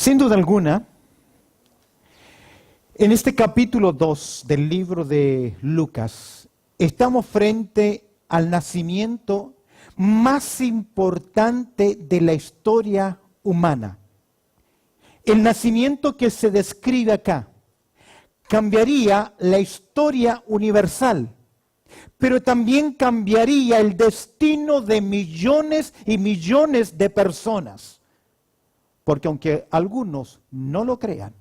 Sin duda alguna, en este capítulo 2 del libro de Lucas, estamos frente al nacimiento más importante de la historia humana. El nacimiento que se describe acá cambiaría la historia universal, pero también cambiaría el destino de millones y millones de personas. Porque aunque algunos no lo crean,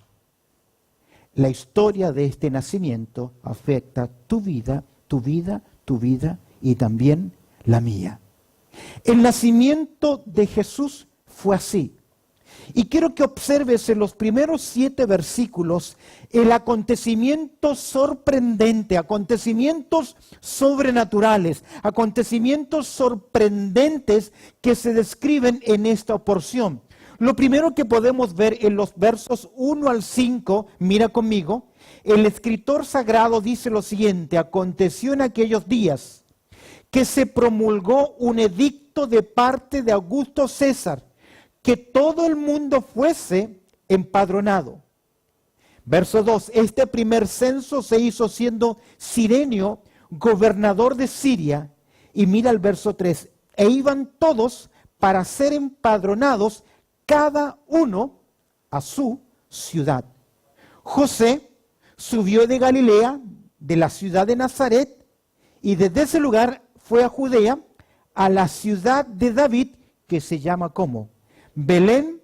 la historia de este nacimiento afecta tu vida, tu vida, tu vida y también la mía. El nacimiento de Jesús fue así. Y quiero que observes en los primeros 7 versículos el acontecimiento sorprendente, acontecimientos sobrenaturales, acontecimientos sorprendentes que se describen en esta porción. Lo primero que podemos ver en los versos 1 al 5, mira conmigo, el escritor sagrado dice lo siguiente: aconteció en aquellos días que se promulgó un edicto de parte de Augusto César, que todo el mundo fuese empadronado. Verso 2, este primer censo se hizo siendo Cirenio gobernador de Siria. Y mira el verso 3, e iban todos para ser empadronados, cada uno a su ciudad. José subió de Galilea, de la ciudad de Nazaret, y desde ese lugar fue a Judea, a la ciudad de David, que se llama ¿cómo? Belén,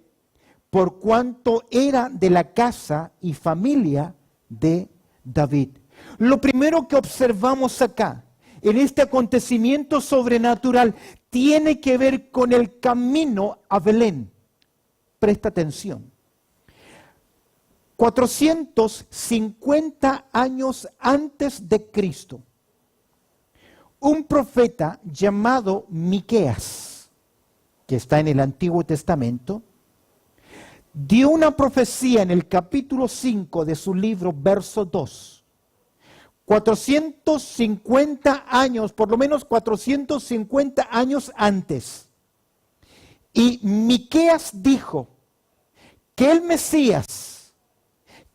por cuanto era de la casa y familia de David. Lo primero que observamos acá, en este acontecimiento sobrenatural, tiene que ver con el camino a Belén. Presta atención. 450 años antes de Cristo, un profeta llamado Miqueas, que está en el Antiguo Testamento, dio una profecía en el capítulo 5 de su libro, verso 2. 450 años, por lo menos 450 años antes. Y Miqueas dijo que el Mesías,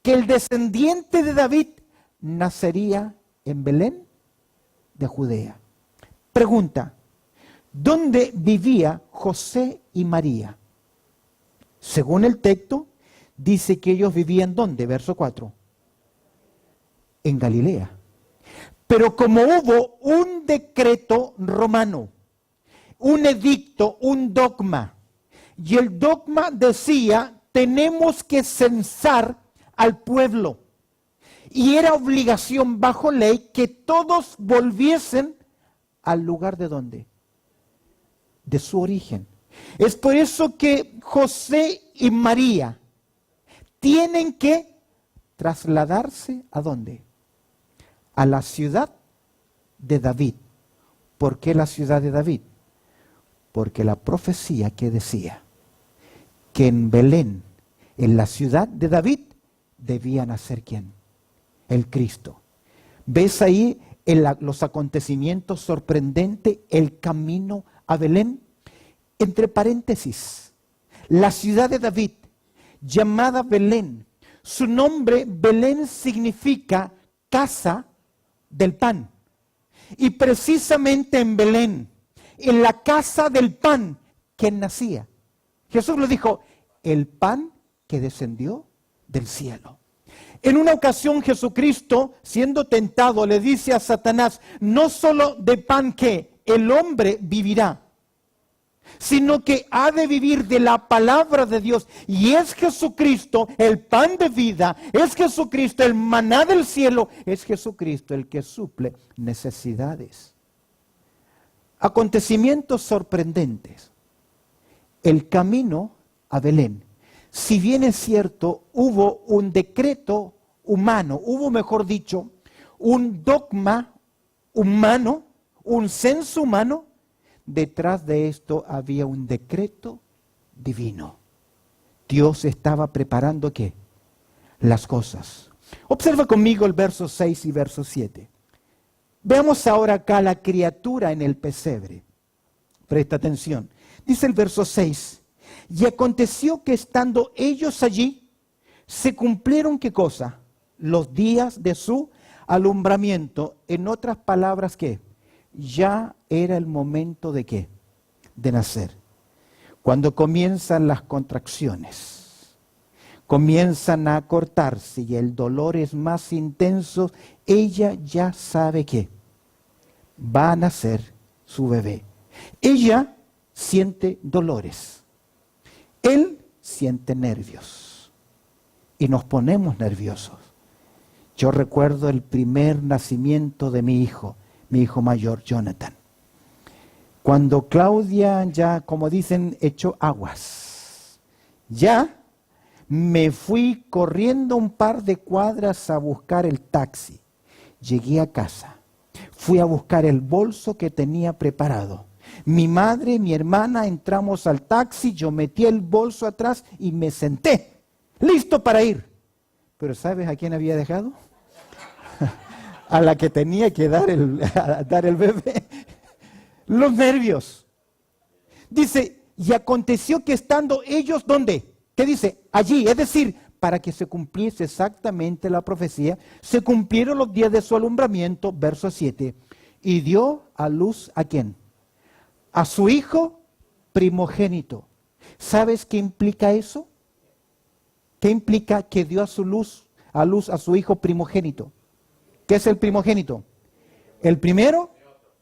que el descendiente de David, nacería en Belén de Judea. Pregunta: ¿dónde vivía José y María? Según el texto, dice que ellos vivían ¿dónde? Verso 4. En Galilea. Pero como hubo un decreto romano, un edicto, un dogma, y el dogma decía, tenemos que censar al pueblo. Y era obligación bajo ley que todos volviesen al lugar de ¿dónde? De su origen. Es por eso que José y María tienen que trasladarse ¿a dónde? A la ciudad de David. ¿Por qué la ciudad de David? Porque la profecía que decía que en Belén, en la ciudad de David, debía nacer ¿quién? El Cristo. ¿Ves ahí los acontecimientos sorprendentes, el camino a Belén? Entre paréntesis, la ciudad de David, llamada Belén, su nombre Belén significa casa del pan. Y precisamente en Belén, en la casa del pan, ¿quién nacía? Jesús lo dijo, el pan que descendió del cielo. En una ocasión Jesucristo, siendo tentado, le dice a Satanás, no solo de pan que el hombre vivirá, sino que ha de vivir de la palabra de Dios. Y es Jesucristo el pan de vida, es Jesucristo el maná del cielo, es Jesucristo el que suple necesidades. Acontecimientos sorprendentes. El camino a Belén. Si bien es cierto, hubo un decreto humano, hubo, mejor dicho, un dogma humano, un censo humano, detrás de esto había un decreto divino. Dios estaba preparando ¿qué? Las cosas. Observa conmigo el verso 6 y verso 7. Veamos ahora acá la criatura en el pesebre. Presta atención. Dice el verso 6. Y aconteció que estando ellos allí, se cumplieron, ¿qué cosa? Los días de su alumbramiento. En otras palabras, ¿qué? Ya era el momento de ¿qué? De nacer. Cuando comienzan las contracciones, comienzan a cortarse y el dolor es más intenso, ella ya sabe que va a nacer su bebé. Ella siente dolores. Él siente nervios. Y nos ponemos nerviosos. Yo recuerdo el primer nacimiento de mi hijo mayor, Jonathan. Cuando Claudia ya, como dicen, echó aguas, ya me fui corriendo un par de cuadras a buscar el taxi. Llegué a casa, fui a buscar el bolso que tenía preparado. Mi madre, mi hermana, entramos al taxi, yo metí el bolso atrás y me senté, listo para ir. Pero ¿sabes a quién había dejado? A la que tenía que dar el bebé. Los nervios. Dice, y aconteció que estando ellos, ¿dónde? ¿Qué dice? Allí, es decir, para que se cumpliese exactamente la profecía, se cumplieron los días de su alumbramiento, verso 7, y dio a luz, ¿a quién? A su hijo primogénito. ¿Sabes qué implica eso? ¿Qué implica que dio a luz a su hijo primogénito? ¿Qué es el primogénito? El primero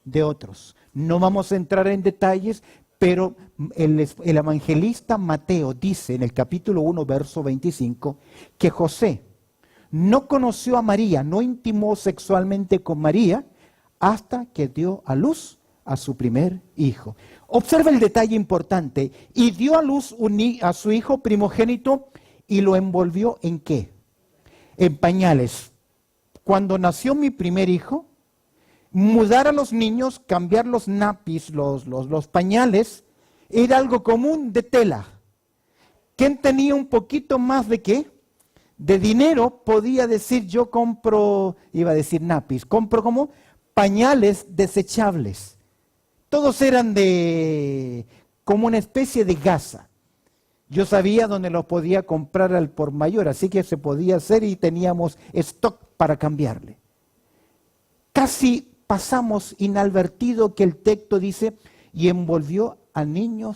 de otros. No vamos a entrar en detalles, pero el evangelista Mateo dice en el capítulo 1, verso 25, que José no conoció a María, no intimó sexualmente con María, hasta que dio a luz a su primer hijo. Observa el detalle importante, y dio a luz a su hijo primogénito y lo envolvió ¿en qué? En pañales. Cuando nació mi primer hijo, mudar a los niños, cambiar los nappies, los pañales, era algo común de tela. ¿Quién tenía un poquito más de qué? De dinero, podía decir yo compro, iba a decir nappies, compro como pañales desechables. Todos eran como una especie de gasa. Yo sabía dónde los podía comprar al por mayor, así que se podía hacer y teníamos stock para cambiarle. Casi pasamos inadvertido que el texto dice, y envolvió al niño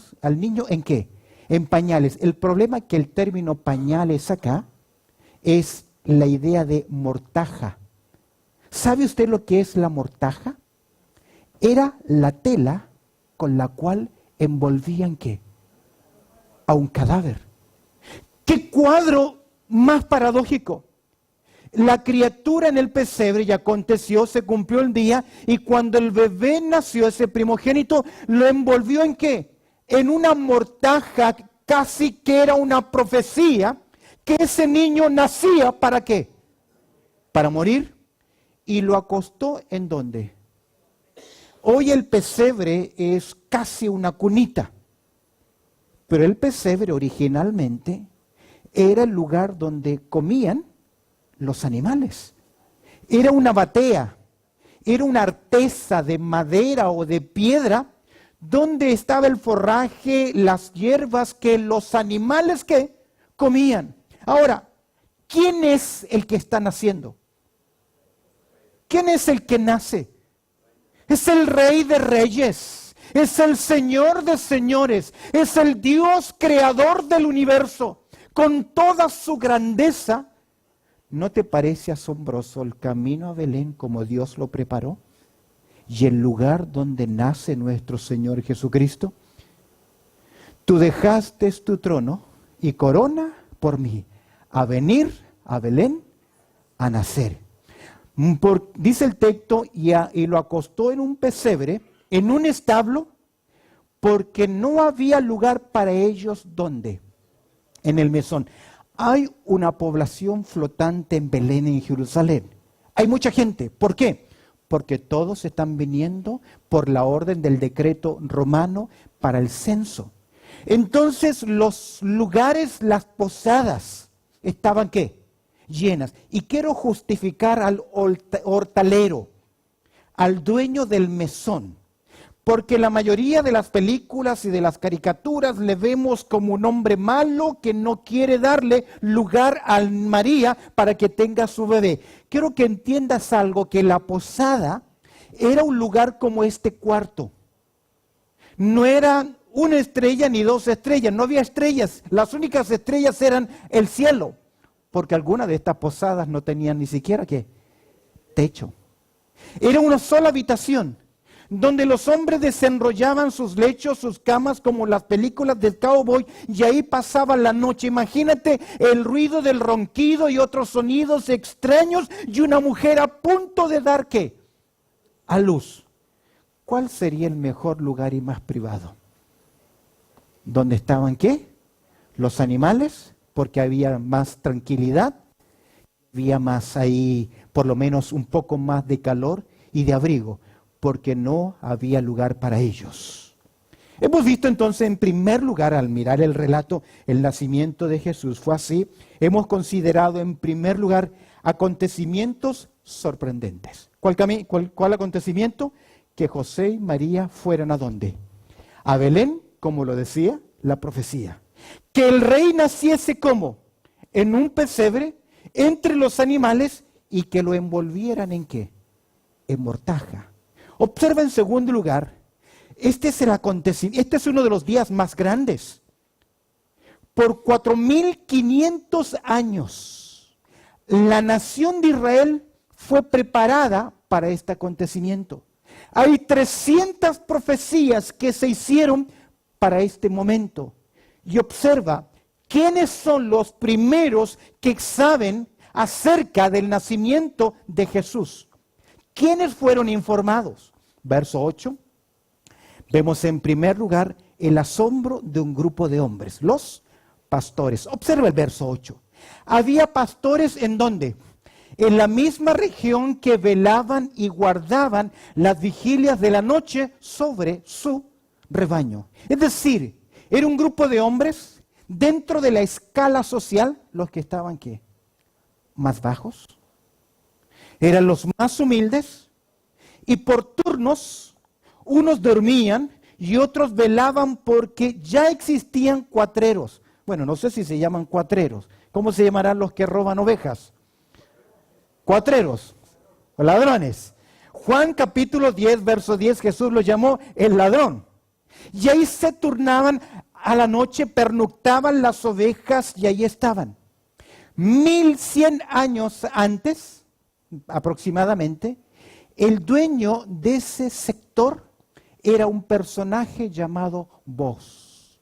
¿en qué? En pañales. El problema es que el término pañales acá es la idea de mortaja. ¿Sabe usted lo que es la mortaja? Era la tela con la cual envolvían ¿qué? A un cadáver. ¡Qué cuadro más paradójico! La criatura en el pesebre, y aconteció, se cumplió el día, y cuando el bebé nació, ese primogénito, lo envolvió ¿en qué? En una mortaja, casi que era una profecía, que ese niño nacía ¿para qué? Para morir, y lo acostó ¿en dónde? Hoy el pesebre es casi una cunita, pero el pesebre originalmente era el lugar donde comían los animales. Era una batea, era una artesa de madera o de piedra donde estaba el forraje, las hierbas que los animales que comían. Ahora, ¿quién es el que está naciendo? ¿Quién es el que nace? Es el Rey de Reyes, es el Señor de Señores, es el Dios creador del universo, con toda su grandeza. ¿No te parece asombroso el camino a Belén como Dios lo preparó? Y el lugar donde nace nuestro Señor Jesucristo. Tú dejaste tu trono y corona por mí a venir a Belén a nacer. Dice el texto, y lo acostó en un pesebre, en un establo, porque no había lugar para ellos. ¿Dónde? En el mesón. Hay una población flotante en Belén, en Jerusalén. Hay mucha gente. ¿Por qué? Porque todos están viniendo por la orden del decreto romano para el censo. Entonces los lugares, las posadas, estaban ¿qué? Llenas. Y quiero justificar al hortalero, al dueño del mesón, Porque la mayoría de las películas y de las caricaturas le vemos como un hombre malo que no quiere darle lugar a María para que tenga su bebé. Quiero que entiendas algo, que la posada era un lugar como este cuarto. No era una estrella ni dos estrellas, no había estrellas. Las únicas estrellas eran el cielo, porque algunas de estas posadas no tenían ni siquiera ¿qué? Techo. Era una sola habitación, donde los hombres desenrollaban sus lechos, sus camas, como las películas del cowboy, y ahí pasaban la noche. Imagínate el ruido del ronquido y otros sonidos extraños, y una mujer a punto de dar ¿qué? A luz. ¿Cuál sería el mejor lugar y más privado? ¿Dónde estaban qué? Los animales, porque había más tranquilidad, había más ahí, por lo menos un poco más de calor y de abrigo, porque no había lugar para ellos. Hemos visto entonces, en primer lugar, al mirar el relato, el nacimiento de Jesús fue así. Hemos considerado en primer lugar acontecimientos sorprendentes. ¿Cuál acontecimiento? Que José y María fueran ¿a dónde? A Belén, como lo decía la profecía. Que el rey naciese ¿cómo? En un pesebre, entre los animales, y que lo envolvieran ¿en qué? En mortaja. Observa en segundo lugar, este es uno de los días más grandes. Por 4.500 años, la nación de Israel fue preparada para este acontecimiento. Hay 300 profecías que se hicieron para este momento. Y observa, ¿quiénes son los primeros que saben acerca del nacimiento de Jesús? ¿Quiénes fueron informados? Verso 8. Vemos en primer lugar el asombro de un grupo de hombres, los pastores. Observa el verso 8. Había pastores ¿en dónde? En la misma región que velaban y guardaban las vigilias de la noche sobre su rebaño. Es decir, era un grupo de hombres dentro de la escala social, los que estaban ¿qué? Más bajos. Eran los más humildes y por turnos unos dormían y otros velaban porque ya existían cuatreros. Bueno, no sé si se llaman cuatreros. ¿Cómo se llamarán los que roban ovejas? Cuatreros, o ladrones. Juan capítulo 10, verso 10, Jesús los llamó el ladrón. Y ahí se turnaban a la noche, pernoctaban las ovejas y ahí estaban. 1100 años antes, aproximadamente, el dueño de ese sector era un personaje llamado Boaz,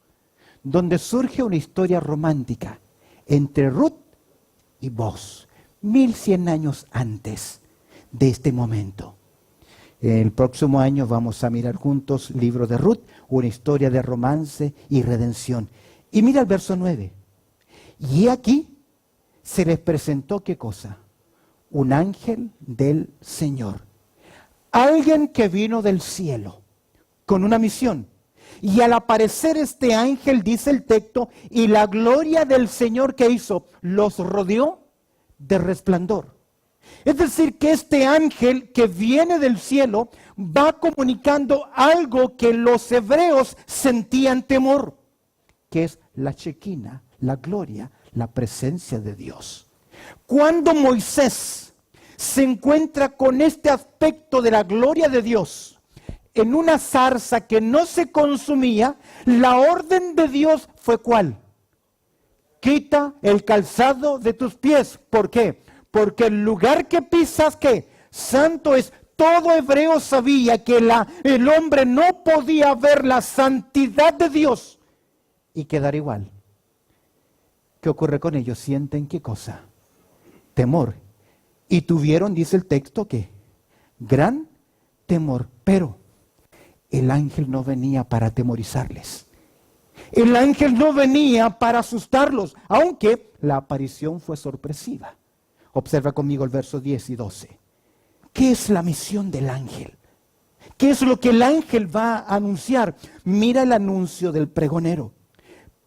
donde surge una historia romántica entre Ruth y Boaz. 1100 años antes de este momento. El próximo año vamos a mirar juntos libro de Ruth, una historia de romance y redención. Y mira el verso 9. Y aquí se les presentó ¿qué cosa? Un ángel del Señor. Alguien que vino del cielo con una misión. Y al aparecer este ángel, dice el texto, y la gloria del Señor que hizo, los rodeó de resplandor. Es decir, que este ángel que viene del cielo va comunicando algo que los hebreos sentían temor, que es la Shekinah, la gloria, la presencia de Dios. Cuando Moisés se encuentra con este aspecto de la gloria de Dios en una zarza que no se consumía, la orden de Dios fue ¿cuál? Quita el calzado de tus pies. ¿Por qué? Porque el lugar que pisas, ¿qué? Santo es. Todo hebreo sabía que el hombre no podía ver la santidad de Dios y quedar igual. ¿Qué ocurre con ellos? Sienten ¿qué cosa? Temor. Y tuvieron, dice el texto, ¿qué? Gran temor. Pero el ángel no venía para atemorizarles. El ángel no venía para asustarlos, aunque la aparición fue sorpresiva. Observa conmigo el verso 10 y 12. ¿Qué es la misión del ángel? ¿Qué es lo que el ángel va a anunciar? Mira el anuncio del pregonero.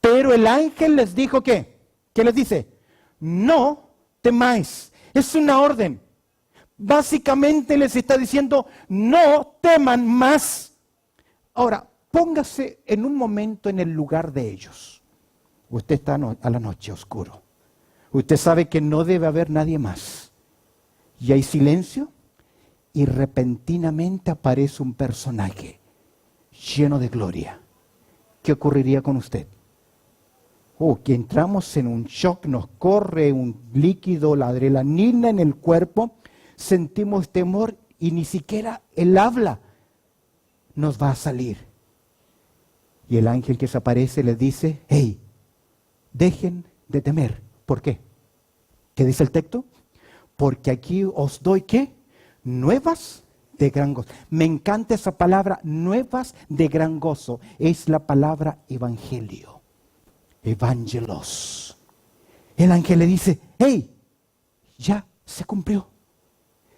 Pero el ángel les dijo ¿qué? ¿Qué les dice? No temáis. Es una orden. Básicamente les está diciendo, no teman más. Ahora, póngase en un momento en el lugar de ellos. Usted está a la noche oscuro. Usted sabe que no debe haber nadie más. Y hay silencio y repentinamente aparece un personaje lleno de gloria. ¿Qué ocurriría con usted? Que entramos en un shock, nos corre un líquido, la adrenalina en el cuerpo, sentimos temor y ni siquiera el habla nos va a salir. Y el ángel que se aparece le dice, hey, dejen de temer. ¿Por qué? ¿Qué dice el texto? Porque aquí os doy, ¿qué? Nuevas de gran gozo. Me encanta esa palabra, nuevas de gran gozo. Es la palabra evangelio. Evangelos. El ángel le dice, hey, ya se cumplió.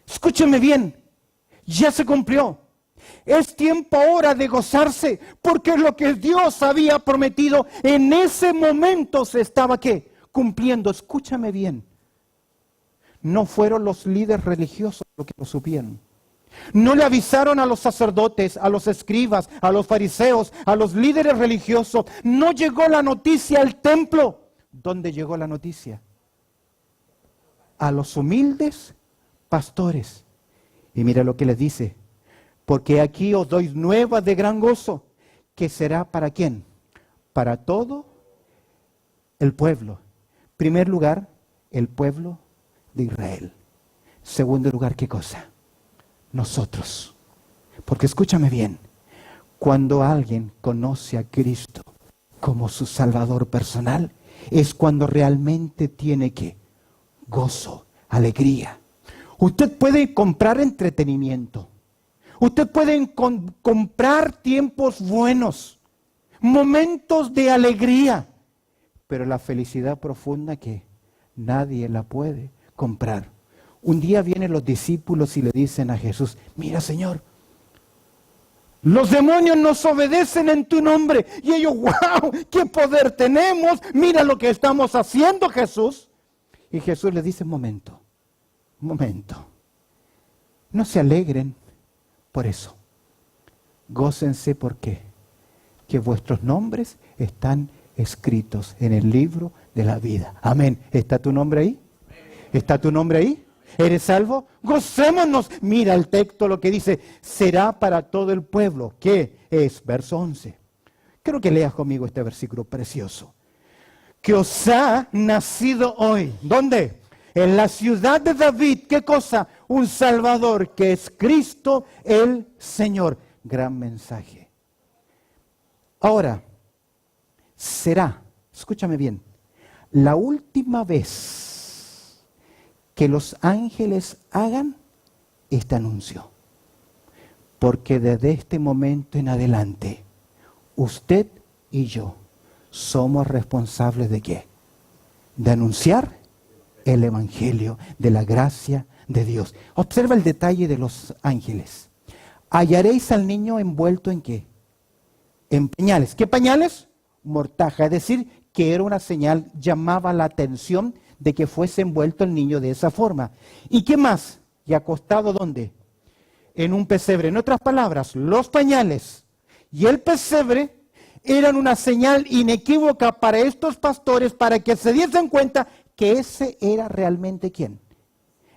Escúcheme bien, ya se cumplió. Es tiempo ahora de gozarse, porque lo que Dios había prometido en ese momento se estaba, ¿qué? Cumpliendo. Escúchame bien. No fueron los líderes religiosos los que lo supieron. No le avisaron a los sacerdotes, a los escribas, a los fariseos, a los líderes religiosos. No llegó la noticia al templo. ¿Dónde llegó la noticia? A los humildes pastores. Y mira lo que les dice. Porque aquí os doy nuevas de gran gozo, que será ¿para quién? Para todo el pueblo. Primer lugar, el pueblo de Israel. Segundo lugar, ¿qué cosa? Nosotros. Porque escúchame bien, cuando alguien conoce a Cristo como su Salvador personal, es cuando realmente tiene ¿qué? Gozo, alegría. Usted puede comprar entretenimiento. Usted puede comprar tiempos buenos, momentos de alegría, pero la felicidad profunda que nadie la puede comprar. Un día vienen los discípulos y le dicen a Jesús, mira Señor, los demonios nos obedecen en tu nombre. Y ellos, wow, qué poder tenemos, mira lo que estamos haciendo, Jesús. Y Jesús les dice, un momento, no se alegren por eso. Gócense porque que vuestros nombres están escritos en el libro de la vida. Amén. ¿Está tu nombre ahí? ¿Está tu nombre ahí? ¿Eres salvo? Gocémonos. Mira el texto lo que dice, será para todo el pueblo. ¿Qué es? Verso 11. Quiero que leas conmigo este versículo precioso. Que os ha nacido hoy. ¿Dónde? En la ciudad de David. ¿Qué cosa? Un Salvador, que es Cristo el Señor. Gran mensaje. Ahora, será, escúchame bien, la última vez que los ángeles hagan este anuncio. Porque desde este momento en adelante, usted y yo somos responsables ¿de qué? De anunciar el evangelio de la gracia de Dios. Observa el detalle de los ángeles. Hallaréis al niño envuelto ¿en qué? En pañales. ¿Qué pañales? Mortaja. Es decir, que era una señal, llamaba la atención de que fuese envuelto el niño de esa forma. ¿Y qué más? ¿Y acostado dónde? En un pesebre. En otras palabras, los pañales y el pesebre eran una señal inequívoca para estos pastores para que se diesen cuenta que ese era realmente ¿quién?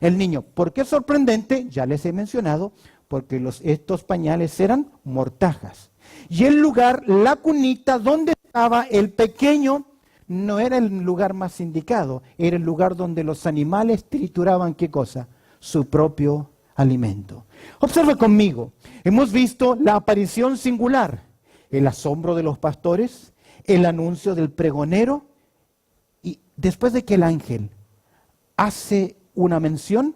El niño. ¿Por qué es sorprendente? Ya les he mencionado, porque estos pañales eran mortajas. Y el lugar, la cunita donde estaba el pequeño, no era el lugar más indicado, era el lugar donde los animales trituraban, ¿qué cosa? Su propio alimento. Observa conmigo, hemos visto la aparición singular, el asombro de los pastores, el anuncio del pregonero, y después de que el ángel hace una mención,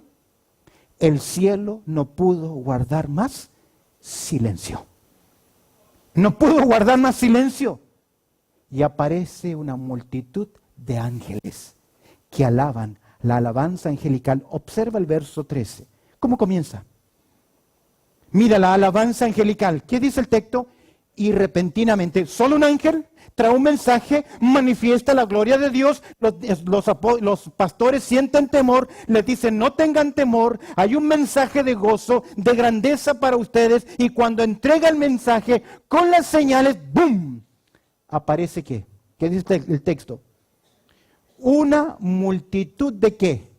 el cielo no pudo guardar más silencio. No pudo guardar más silencio. Y aparece una multitud de ángeles que alaban la alabanza angelical. Observa el verso 13. ¿Cómo comienza? Mira la alabanza angelical. ¿Qué dice el texto? Y repentinamente, solo un ángel trae un mensaje, manifiesta la gloria de Dios. Los pastores sienten temor, les dicen no tengan temor, hay un mensaje de gozo, de grandeza para ustedes. Y cuando entrega el mensaje con las señales, ¡boom! Aparece ¿qué? ¿Qué dice el texto? Una multitud de ¿qué?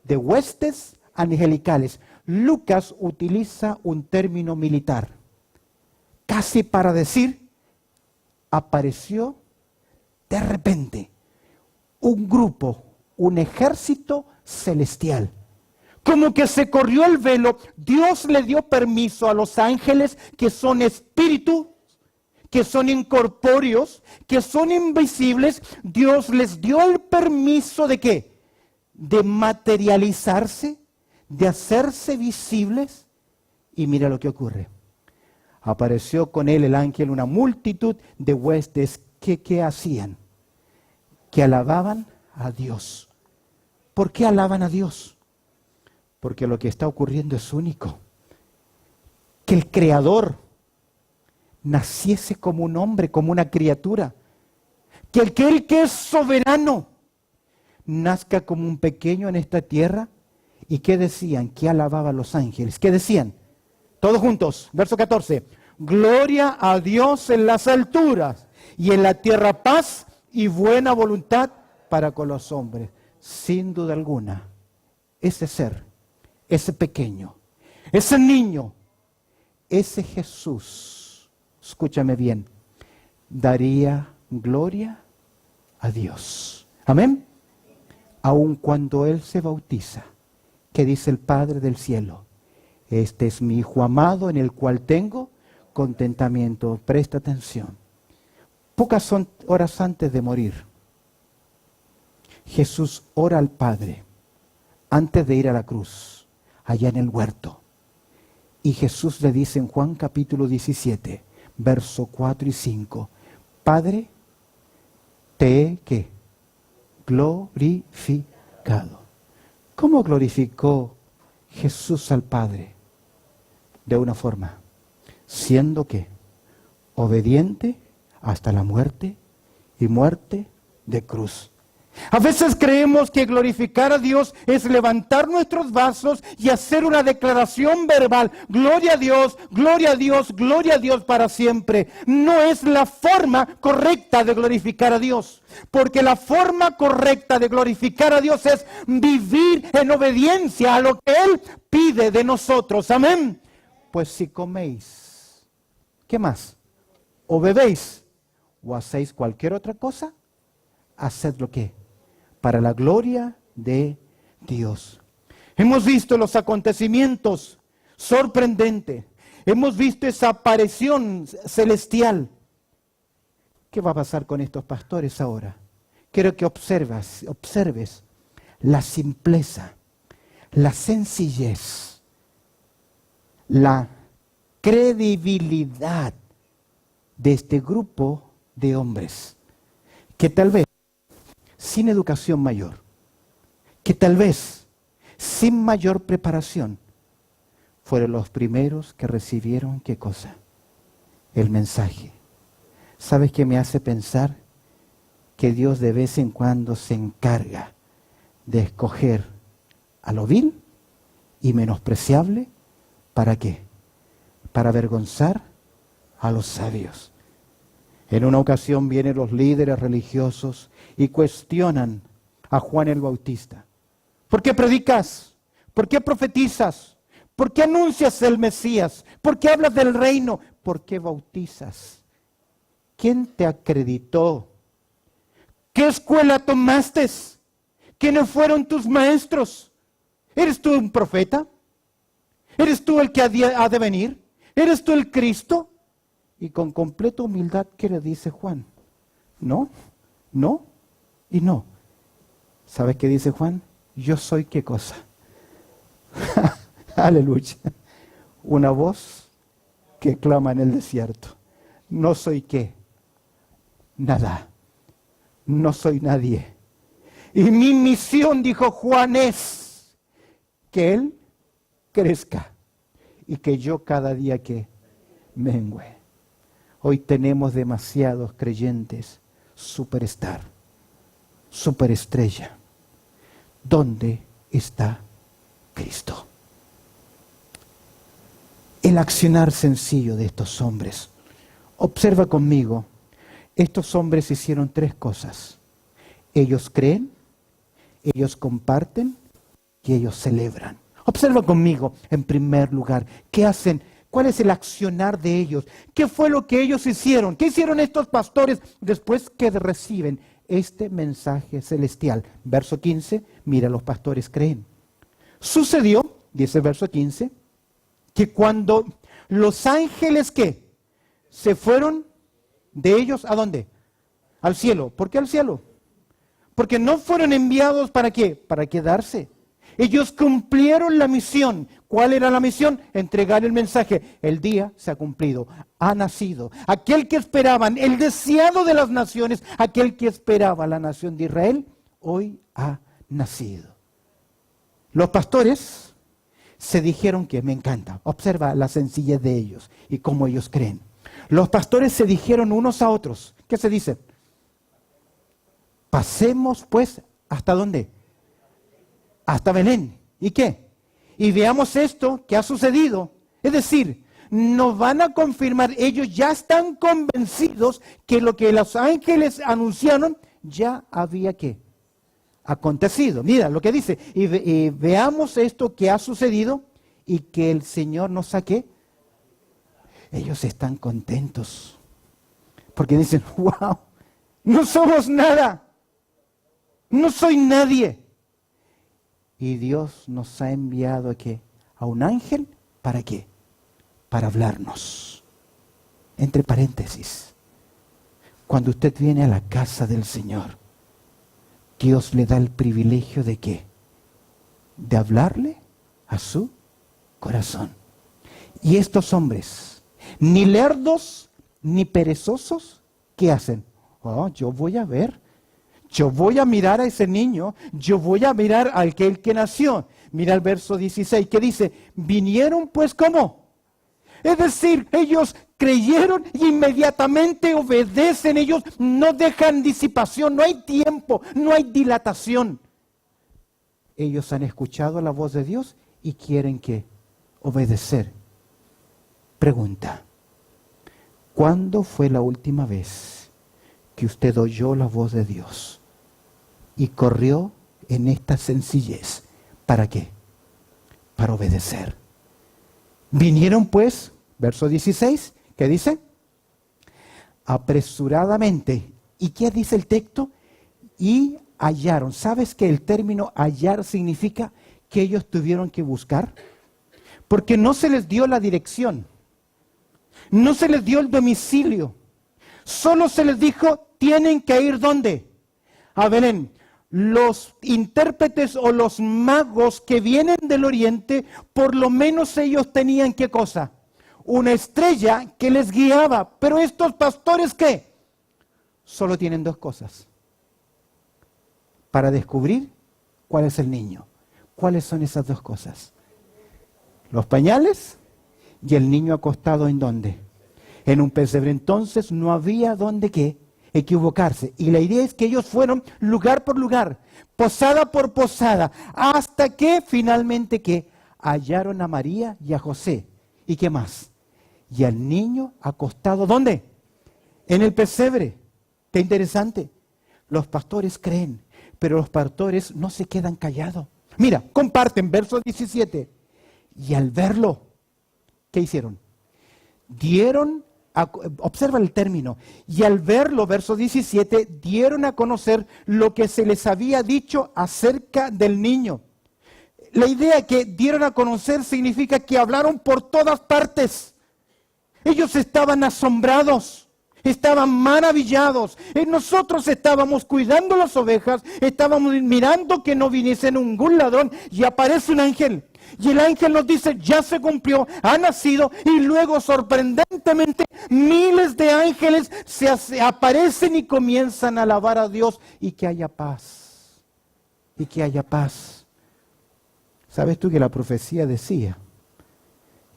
De huestes angelicales. Lucas utiliza un término militar, casi para decir, apareció de repente un grupo, un ejército celestial. Como que se corrió el velo, Dios le dio permiso a los ángeles que son espíritus, que son incorpóreos, que son invisibles. Dios les dio el permiso ¿de qué? De materializarse, de hacerse visibles. Y mira lo que ocurre. Apareció con él el ángel una multitud de huestes que ¿qué hacían? Que alababan a Dios. ¿Por qué alaban a Dios? Porque lo que está ocurriendo es único. Que el Creador naciese como un hombre, como una criatura. Que aquel que es soberano nazca como un pequeño en esta tierra. ¿Y qué decían? ¿Qué alababan los ángeles? ¿Qué decían? Todos juntos, verso 14. Gloria a Dios en las alturas y en la tierra paz y buena voluntad para con los hombres. Sin duda alguna, ese ser, ese pequeño, ese niño, ese Jesús, escúchame bien, daría gloria a Dios. Amén. Aun cuando Él se bautiza, ¿qué dice el Padre del cielo? Este es mi Hijo amado en el cual tengo contentamiento. Presta atención. Pocas horas antes de morir, Jesús ora al Padre antes de ir a la cruz, allá en el huerto. Y Jesús le dice en Juan capítulo 17, verso 4 y 5, Padre, te he ¿qué? Glorificado. ¿Cómo glorificó Jesús al Padre? De una forma, siendo ¿qué? Obediente hasta la muerte y muerte de cruz. A veces creemos que glorificar a Dios es levantar nuestros vasos y hacer una declaración verbal. Gloria a Dios, gloria a Dios, gloria a Dios para siempre. No es la forma correcta de glorificar a Dios. Porque la forma correcta de glorificar a Dios es vivir en obediencia a lo que Él pide de nosotros. Amén. Pues si coméis, ¿qué más? O bebéis, o hacéis cualquier otra cosa, haced lo que para la gloria de Dios. Hemos visto los acontecimientos sorprendentes. Hemos visto esa aparición celestial. ¿Qué va a pasar con estos pastores ahora? Quiero que observes la simpleza, la sencillez, la credibilidad de este grupo de hombres que tal vez sin educación mayor, que tal vez sin mayor preparación, fueron los primeros que recibieron ¿qué cosa? El mensaje. ¿Sabes qué me hace pensar? Que Dios de vez en cuando se encarga de escoger a lo vil y menospreciable. ¿Para qué? Para avergonzar a los sabios. En una ocasión vienen los líderes religiosos y cuestionan a Juan el Bautista. ¿Por qué predicas? ¿Por qué profetizas? ¿Por qué anuncias el Mesías? ¿Por qué hablas del reino? ¿Por qué bautizas? ¿Quién te acreditó? ¿Qué escuela tomaste? ¿Quiénes fueron tus maestros? ¿Eres tú un profeta? ¿Eres tú el que ha de venir? ¿Eres tú el Cristo? Y con completa humildad, ¿qué le dice Juan? No, no y no. ¿Sabes qué dice Juan? Yo soy ¿qué cosa? Aleluya. Una voz que clama en el desierto. No soy qué. Nada. No soy nadie. Y mi misión, dijo Juan, es que Él crezca y que yo cada día que mengüe. Hoy tenemos demasiados creyentes superstar, superestrella. ¿Dónde está Cristo? El accionar sencillo de estos hombres. Observa conmigo, estos hombres hicieron tres cosas. Ellos creen, ellos comparten y ellos celebran. Observa conmigo, en primer lugar, ¿qué hacen? ¿Cuál es el accionar de ellos? ¿Qué fue lo que ellos hicieron? ¿Qué hicieron estos pastores después que reciben este mensaje celestial? Verso 15, mira, los pastores creen. Sucedió, dice el verso 15, que cuando los ángeles, ¿qué? Se fueron de ellos, ¿a dónde? Al cielo. ¿Por qué al cielo? Porque no fueron enviados ¿para qué? Para quedarse. Ellos cumplieron la misión. ¿Cuál era la misión? Entregar el mensaje. El día se ha cumplido, ha nacido. Aquel que esperaban, el deseado de las naciones, aquel que esperaba la nación de Israel, hoy ha nacido. Los pastores se dijeron que, me encanta, observa la sencillez de ellos y cómo ellos creen. Los pastores se dijeron unos a otros, ¿qué se dicen? Pasemos pues, ¿hasta dónde? Hasta Belén. ¿Y qué? Y veamos esto que ha sucedido. Es decir, nos van a confirmar, ellos ya están convencidos que lo que los ángeles anunciaron ya había ¿qué? Acontecido. Mira lo que dice, y veamos esto que ha sucedido y que el Señor nos saque. Ellos están contentos porque dicen, wow, no somos nada, no soy nadie. Y Dios nos ha enviado ¿qué? A un ángel, ¿para qué? Para hablarnos. Entre paréntesis, cuando usted viene a la casa del Señor, Dios le da el privilegio de ¿qué? De hablarle a su corazón. Y estos hombres, ni lerdos ni perezosos, ¿qué hacen? Oh, yo voy a ver, yo voy a mirar a ese niño, yo voy a mirar a aquel que nació. Mira el verso 16 que dice, vinieron pues ¿cómo? Es decir, ellos creyeron y inmediatamente obedecen, ellos no dejan disipación, no hay tiempo, no hay dilatación. Ellos han escuchado la voz de Dios y quieren ¿qué? Obedecer. Pregunta, ¿cuándo fue la última vez que usted oyó la voz de Dios y corrió en esta sencillez? ¿Para qué? Para obedecer. Vinieron pues, verso 16, ¿qué dice? Apresuradamente. ¿Y qué dice el texto? Y hallaron. ¿Sabes que el término hallar significa que ellos tuvieron que buscar? Porque no se les dio la dirección, no se les dio el domicilio, solo se les dijo, tienen que ir ¿dónde? A Belén. Los intérpretes o los magos que vienen del oriente, por lo menos ellos tenían ¿qué cosa? Una estrella que les guiaba. Pero estos pastores ¿qué? Solo tienen dos cosas para descubrir cuál es el niño. ¿Cuáles son esas dos cosas? Los pañales y el niño acostado ¿en dónde? En un pesebre. Entonces no había dónde ¿qué? Equivocarse. Y la idea es que ellos fueron lugar por lugar, posada por posada, hasta que finalmente ¿qué? Hallaron a María y a José. ¿Y qué más? Y al niño acostado ¿dónde? En el pesebre. Qué interesante. Los pastores creen, pero los pastores no se quedan callados. Mira, comparten, verso 17. Y al verlo, ¿qué hicieron? Observa el término, y al verlo, verso 17, dieron a conocer lo que se les había dicho acerca del niño. La idea que dieron a conocer significa que hablaron por todas partes. Ellos estaban asombrados, estaban maravillados. Nosotros estábamos cuidando las ovejas, estábamos mirando que no viniese ningún ladrón y aparece un ángel. Y el ángel nos dice, ya se cumplió, ha nacido, y luego sorprendentemente miles de ángeles se aparecen y comienzan a alabar a Dios y que haya paz. Y que haya paz. ¿Sabes tú que la profecía decía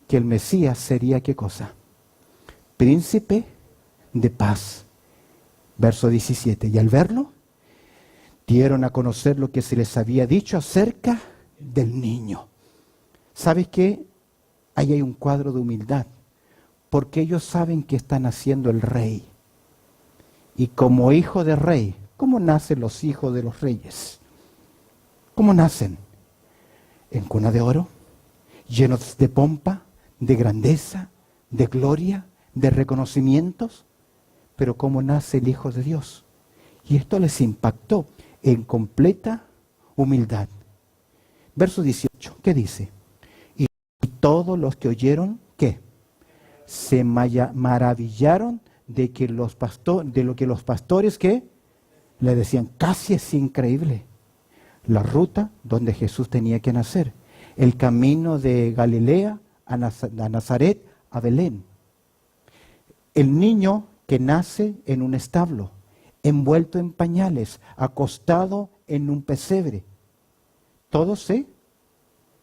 que el Mesías sería qué cosa? Príncipe de paz. Verso 17. Y al verlo, dieron a conocer lo que se les había dicho acerca del niño. ¿Sabes qué? Ahí hay un cuadro de humildad, porque ellos saben que está naciendo el rey. Y como hijo de rey, ¿cómo nacen los hijos de los reyes? ¿Cómo nacen? En cuna de oro, llenos de pompa, de grandeza, de gloria, de reconocimientos. Pero ¿cómo nace el Hijo de Dios? Y esto les impactó en completa humildad. Verso 18, ¿qué dice? Y todos los que oyeron, ¿qué? Se maravillaron de lo que los pastores, ¿qué? Le decían. Casi es increíble. La ruta donde Jesús tenía que nacer. El camino de Galilea a Nazaret, a Belén. El niño que nace en un establo, envuelto en pañales, acostado en un pesebre. Todos se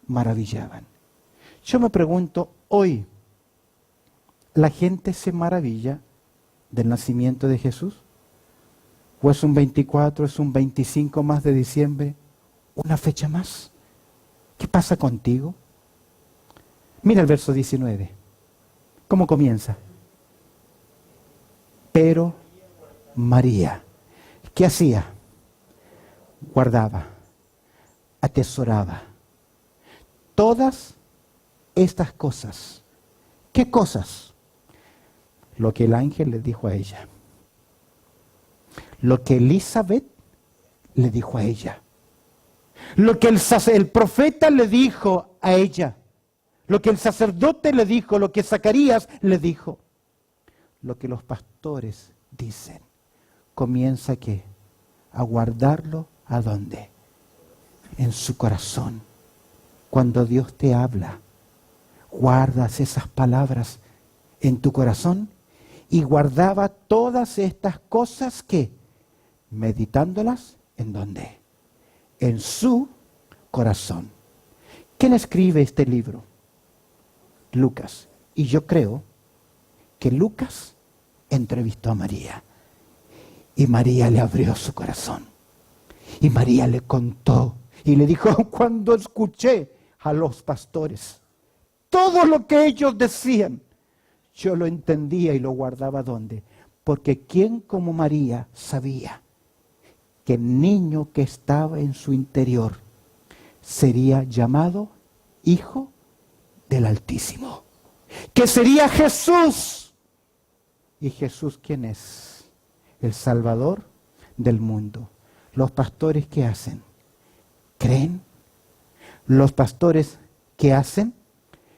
maravillaban. Yo me pregunto, hoy, ¿la gente se maravilla del nacimiento de Jesús? ¿O es un 24, es un 25 más de diciembre? ¿Una fecha más? ¿Qué pasa contigo? Mira el verso 19. ¿Cómo comienza? Pero María, ¿qué hacía? Guardaba, atesoraba todas estas cosas. ¿Qué cosas? Lo que el ángel le dijo a ella. Lo que Elizabeth le dijo a ella. Lo que el profeta le dijo a ella. Lo que el sacerdote le dijo, lo que Zacarías le dijo. Lo que los pastores dicen. Comienza ¿qué? A guardarlo ¿a dónde? En su corazón. Cuando Dios te habla, guardas esas palabras en tu corazón. Y guardaba todas estas cosas que, meditándolas, ¿en dónde? En su corazón. ¿Quién escribe este libro? Lucas. Y yo creo que Lucas entrevistó a María. Y María le abrió su corazón. Y María le contó. Y le dijo, cuando escuché a los pastores, todo lo que ellos decían, yo lo entendía y lo guardaba ¿dónde? Porque ¿quién como María sabía que el niño que estaba en su interior sería llamado Hijo del Altísimo? Que sería Jesús. ¿Y Jesús quién es? El Salvador del mundo. Los pastores, ¿qué hacen? ¿Creen? Los pastores, ¿qué hacen?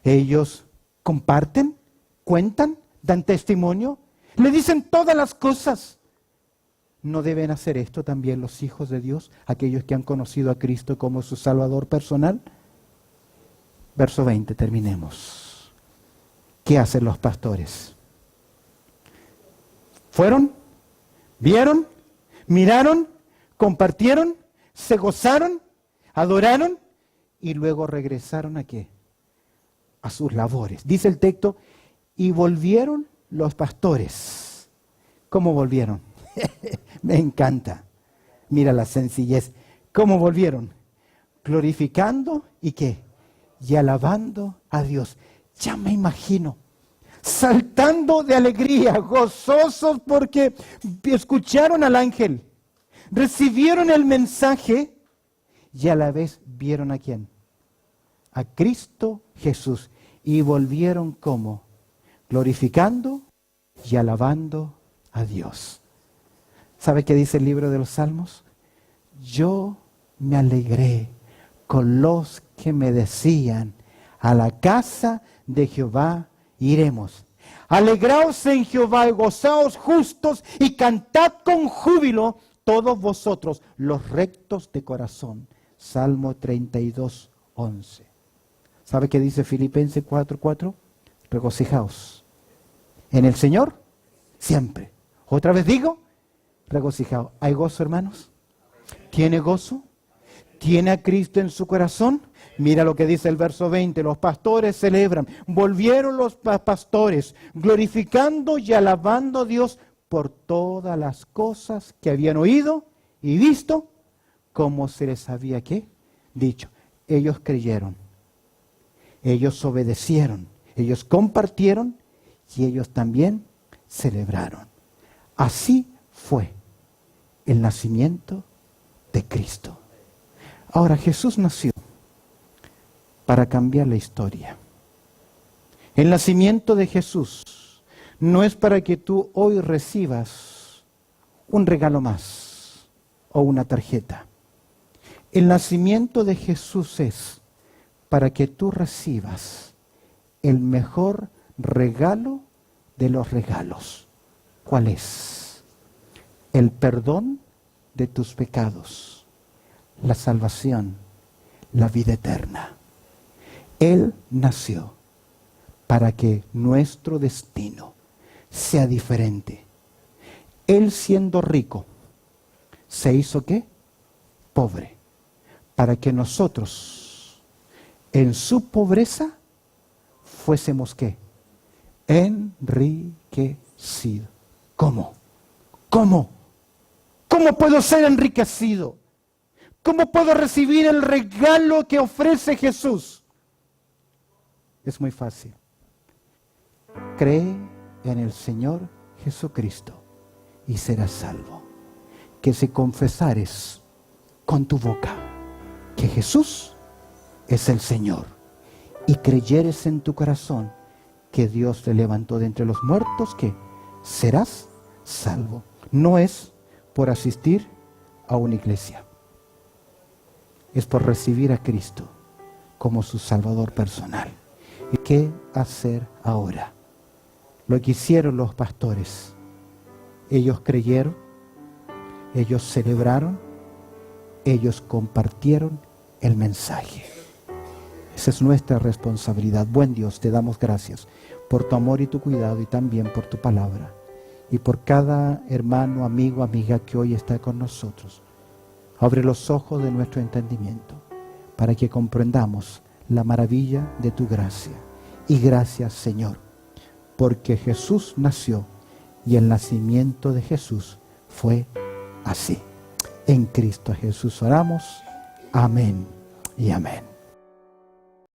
Ellos comparten, cuentan, dan testimonio, le dicen todas las cosas. ¿No deben hacer esto también los hijos de Dios, aquellos que han conocido a Cristo como su Salvador personal? Verso 20, terminemos. ¿Qué hacen los pastores? Fueron, vieron, miraron, compartieron, se gozaron, adoraron y luego regresaron ¿a qué? A sus labores. Dice el texto, y volvieron los pastores. ¿Cómo volvieron? Me encanta. Mira la sencillez. ¿Cómo volvieron? Glorificando y ¿qué? Y alabando a Dios. Ya me imagino. Saltando de alegría, gozosos porque escucharon al ángel, recibieron el mensaje y a la vez vieron ¿a quién? A Cristo Jesús. Y volvieron ¿cómo? Glorificando y alabando a Dios. ¿Sabe qué dice el libro de los Salmos? Yo me alegré con los que me decían, a la casa de Jehová iremos. Alegraos en Jehová y gozaos justos y cantad con júbilo todos vosotros los rectos de corazón. Salmo 32, 11. ¿Sabe qué dice Filipenses 4:4? Regocijaos en el Señor siempre. Otra vez digo, regocijaos. ¿Hay gozo, hermanos? ¿Tiene gozo? ¿Tiene a Cristo en su corazón? Mira lo que dice el verso 20. Los pastores celebran. Volvieron los pastores glorificando y alabando a Dios por todas las cosas que habían oído y visto, como se les había ¿qué? Dicho. Ellos creyeron, ellos obedecieron, ellos compartieron y ellos también celebraron. Así fue el nacimiento de Cristo. Ahora, Jesús nació para cambiar la historia. El nacimiento de Jesús no es para que tú hoy recibas un regalo más o una tarjeta. El nacimiento de Jesús es para que tú recibas el mejor regalo de los regalos. ¿Cuál es? El perdón de tus pecados, la salvación, la vida eterna. Él nació para que nuestro destino sea diferente. Él, siendo rico, se hizo ¿qué? Pobre, para que nosotros en su pobreza fuésemos ¿qué? Enriquecidos. ¿Cómo? ¿Cómo? ¿Cómo puedo ser enriquecido? ¿Cómo puedo recibir el regalo que ofrece Jesús? Es muy fácil. Cree en el Señor Jesucristo y serás salvo. Que si confesares con tu boca que Jesús es el Señor y creyeres en tu corazón que Dios le levantó de entre los muertos, que serás salvo. No es por asistir a una iglesia, es por recibir a Cristo como su Salvador personal. ¿Y qué hacer ahora? Lo que hicieron los pastores. Ellos creyeron, ellos celebraron, ellos compartieron el mensaje. Esa es nuestra responsabilidad. Buen Dios, te damos gracias por tu amor y tu cuidado y también por tu palabra. Y por cada hermano, amigo, amiga que hoy está con nosotros. Abre los ojos de nuestro entendimiento para que comprendamos la maravilla de tu gracia. Y gracias, Señor, porque Jesús nació y el nacimiento de Jesús fue así. En Cristo Jesús oramos. Amén y amén.